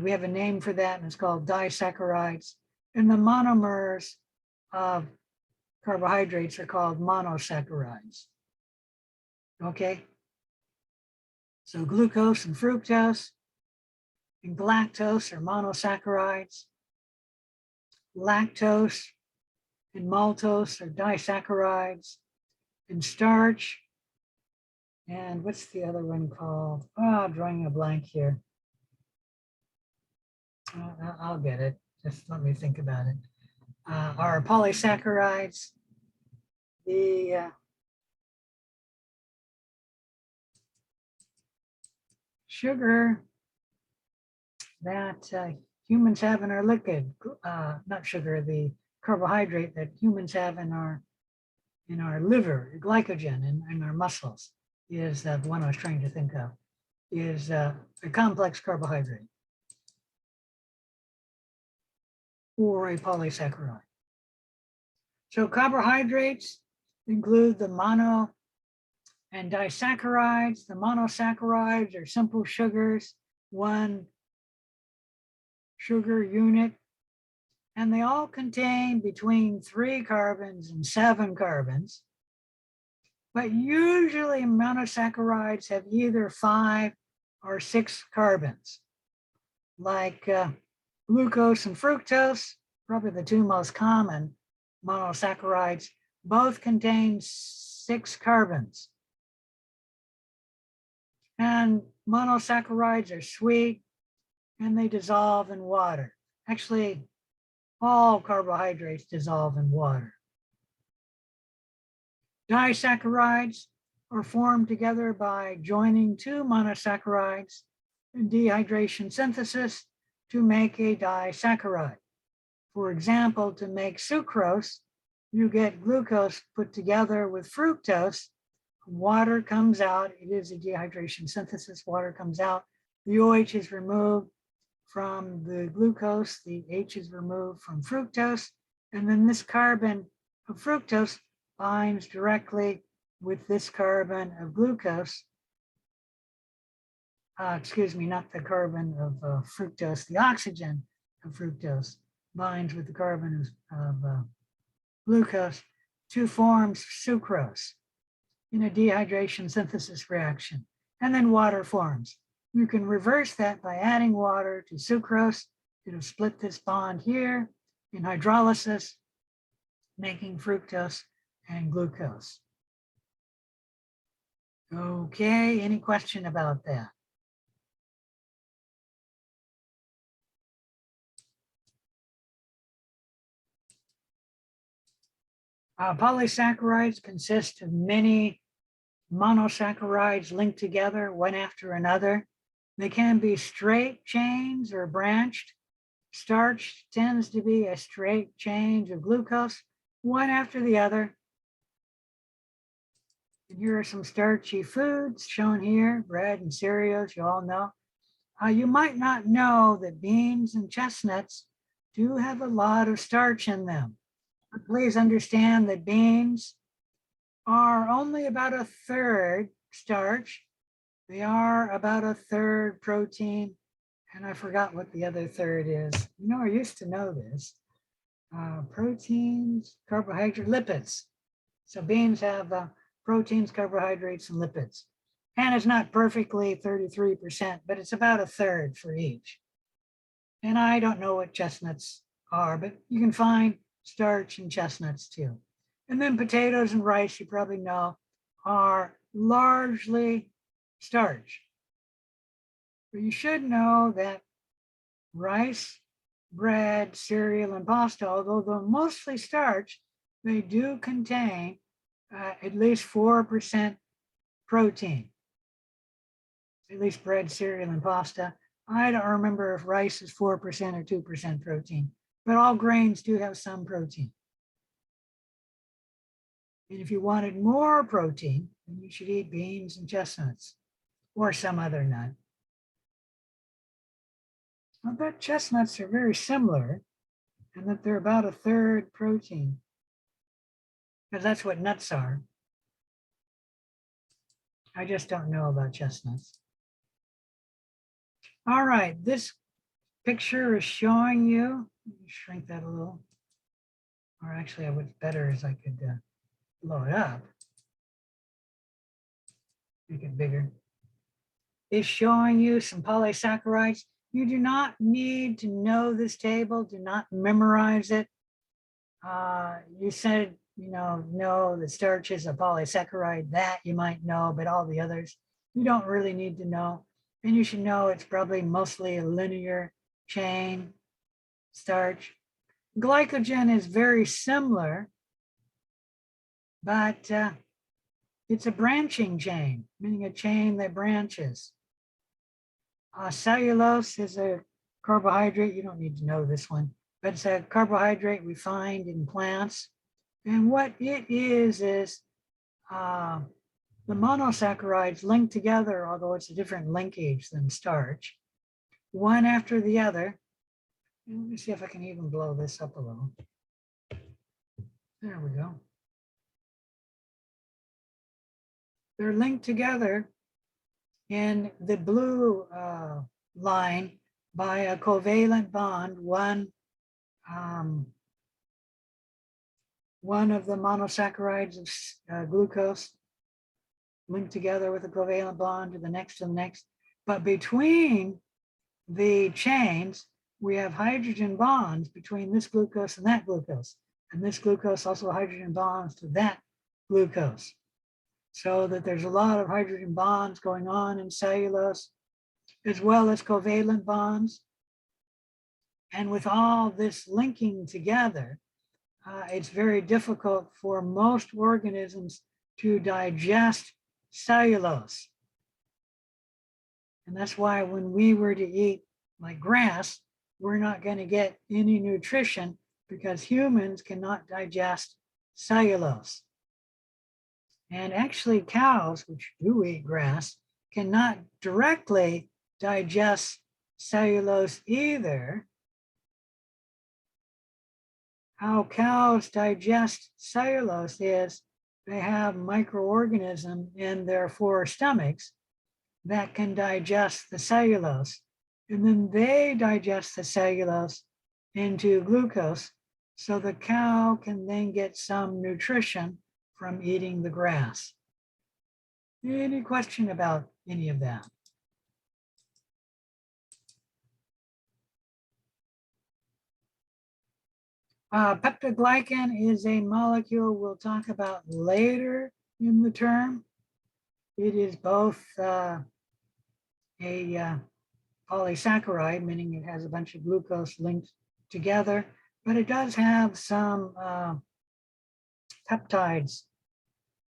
we have a name for that, and it's called disaccharides. And the monomers of carbohydrates are called monosaccharides. Okay? So glucose and fructose and galactose are monosaccharides. Lactose and maltose are disaccharides. And starch, and what's the other one called? Oh, I'm drawing a blank here. I'll get it. Just let me think about it. Are polysaccharides. The sugar that humans have in our liquid, not sugar, the carbohydrate that humans have in our liver, glycogen in our muscles, is the one I was trying to think of, is a complex carbohydrate or a polysaccharide. So carbohydrates include the mono and disaccharides. The monosaccharides are simple sugars, 1 sugar unit, and they all contain between 3 carbons and 7 carbons. But usually monosaccharides have either 5 or 6 carbons, like glucose and fructose, probably the 2 most common monosaccharides, both contain 6 carbons. And monosaccharides are sweet. and they dissolve in water. Actually, all carbohydrates dissolve in water. Disaccharides are formed together by joining two monosaccharides in dehydration synthesis to make a disaccharide. For example, to make sucrose, you get glucose put together with fructose. Water comes out. It is a dehydration synthesis. Water comes out. The OH is removed from the glucose. The H is removed from fructose. And then this carbon of fructose binds directly with this carbon of glucose. Excuse me, not the carbon of fructose, the oxygen of fructose binds with the carbon of glucose to form sucrose in a dehydration synthesis reaction. And then water forms. You can reverse that by adding water to sucrose. It'll split this bond here in hydrolysis, making fructose and glucose. Okay, any question about that? Polysaccharides consist of many monosaccharides linked together one after another. They can be straight chains or branched. Starch tends to be a straight chain of glucose, one after the other. And here are some starchy foods shown here, bread and cereals, you all know. You might not know that beans and chestnuts do have a lot of starch in them. But please understand that beans are only about a third starch. They are about a third protein. And I forgot what the other third is. You know, I used to know this. Proteins, carbohydrates, lipids. So beans have proteins, carbohydrates, and lipids. And it's not perfectly 33%, but it's about a third for each. And I don't know what chestnuts are, but you can find starch in chestnuts too. And then potatoes and rice, you probably know, are largely starch. But you should know that rice, bread, cereal, and pasta, although they're mostly starch, they do contain at least 4% protein. At least bread, cereal, and pasta. I don't remember if rice is 4% or 2% protein, but all grains do have some protein. And if you wanted more protein, then you should eat beans and chestnuts or some other nut. I bet chestnuts are very similar and that they're about a third protein, because that's what nuts are. I just don't know about chestnuts. All right, this picture is showing you, let me shrink that a little, or actually what's better is I could blow it up, make it bigger. It's showing you some polysaccharides. You do not need to know this table, do not memorize it. You said, know that starch is a polysaccharide, that you might know, but all the others, you don't really need to know. And you should know it's probably mostly a linear chain starch. Glycogen is very similar, but it's a branching chain, meaning a chain that branches. Cellulose is a carbohydrate. You don't need to know this one, but it's a carbohydrate we find in plants. And what it is the monosaccharides linked together, although it's a different linkage than starch, one after the other. Let me see if I can even blow this up a little. There we go. They're linked together in the blue line by a covalent bond. One of the monosaccharides of glucose linked together with a covalent bond to the next and the next. But between the chains, we have hydrogen bonds between this glucose and that glucose. And this glucose also hydrogen bonds to that glucose. So that there's a lot of hydrogen bonds going on in cellulose. as well as covalent bonds. And with all this linking together, it's very difficult for most organisms to digest cellulose. And that's why when we were to eat like grass, we're not going to get any nutrition because humans cannot digest cellulose. And actually cows, which do eat grass, cannot directly digest cellulose either. How cows digest cellulose is they have microorganisms in their four stomachs that can digest the cellulose. And then they digest the cellulose into glucose. So the cow can then get some nutrition from eating the grass. Any question about any of that? Peptidoglycan is a molecule we'll talk about later in the term. It is both a polysaccharide, meaning it has a bunch of glucose linked together, but it does have some peptides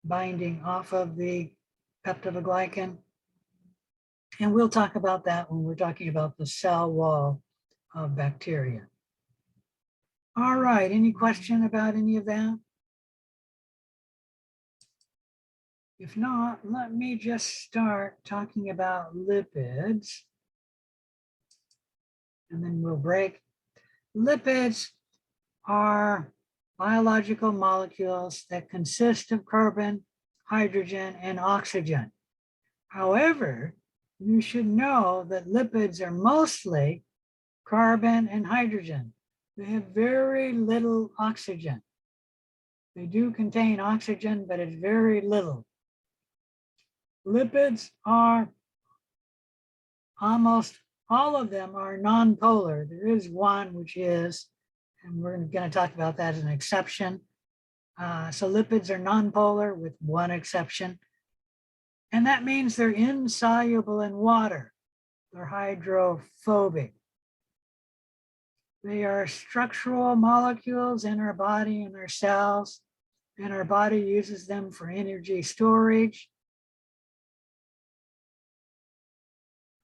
binding off of the peptidoglycan. And we'll talk about that when we're talking about the cell wall of bacteria. All right, any question about any of that? If not, let me just start talking about lipids. And then we'll break. Lipids are biological molecules that consist of carbon, hydrogen, and oxygen. However, you should know that lipids are mostly carbon and hydrogen. They have very little oxygen. They do contain oxygen, but it's very little. Lipids are almost all of them are nonpolar. There is one which is, and we're going to talk about that as an exception. So lipids are nonpolar with one exception. And that means they're insoluble in water. They're hydrophobic. They are structural molecules in our body and our cells, and our body uses them for energy storage.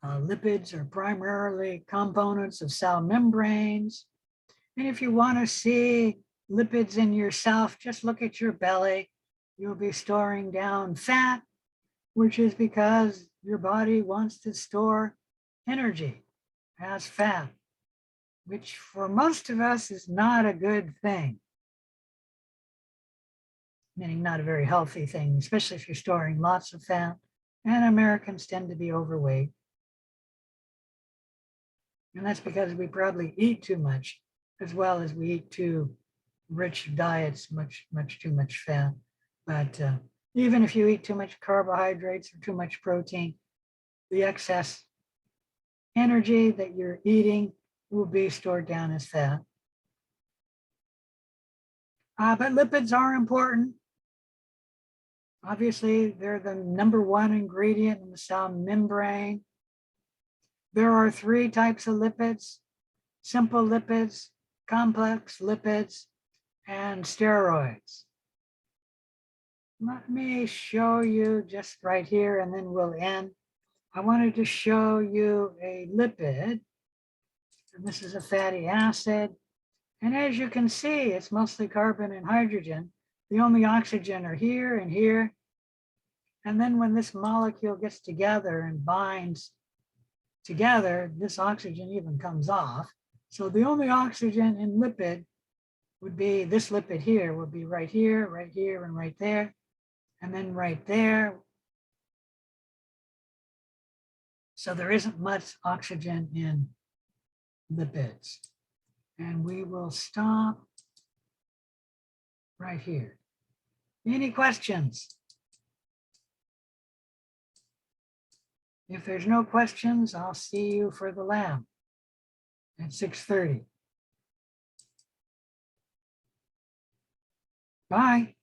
Lipids are primarily components of cell membranes. And if you want to see lipids in yourself, just look at your belly. You'll be storing down fat, which is because your body wants to store energy as fat, which for most of us is not a good thing. Meaning not a very healthy thing, especially if you're storing lots of fat. And Americans tend to be overweight. And that's because we probably eat too much, as well as we eat too rich diets, much too much fat. But even if you eat too much carbohydrates or too much protein, the excess energy that you're eating will be stored down as fat. But lipids are important. Obviously, they're the #1 ingredient in the cell membrane. There are 3 types of lipids: simple lipids, complex lipids, and steroids. Let me show you just right here, and then we'll end. I wanted to show you a lipid, and this is a fatty acid. And as you can see, it's mostly carbon and hydrogen. The only oxygen are here and here. And then when this molecule gets together and binds together, this oxygen even comes off. So the only oxygen in lipid would be this lipid here, would be right here, and right there, and then right there. So there isn't much oxygen in lipids. And we will stop right here. Any questions? If there's no questions, I'll see you for the lab at 6:30. Bye.